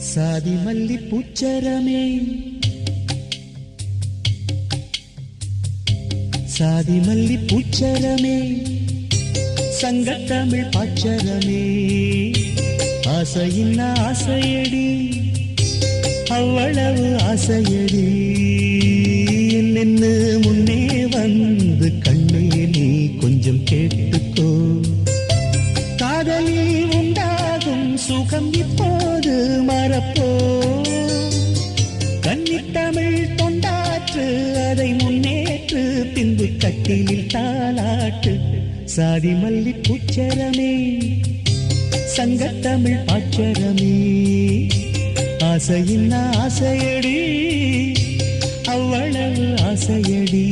சாதி மல்லி பூச்சரமே சாதி மல்லி பூச்சரமே சங்கத்தமிழ் பாச்சரமே ஆசையின் ஆசையடி அவ்வளவு ஆசையடி நின்னு முன்னே வந்து கண்ணே நீ கொஞ்சம் கேட்டுக்கோ காதலில் உண்டாகும் சுகம் இப்போது மறப்போ கன்னித்தமிழ் தொண்டாற்று அதை முன்னேற்று பின்பு கட்டிலில் தாலாட்டு சாதி மல்லி பூச்சரமே சங்கத்தமிழ் பாச்சரமே ஆசையின் ஆசையடி அவ்வளவு ஆசையடி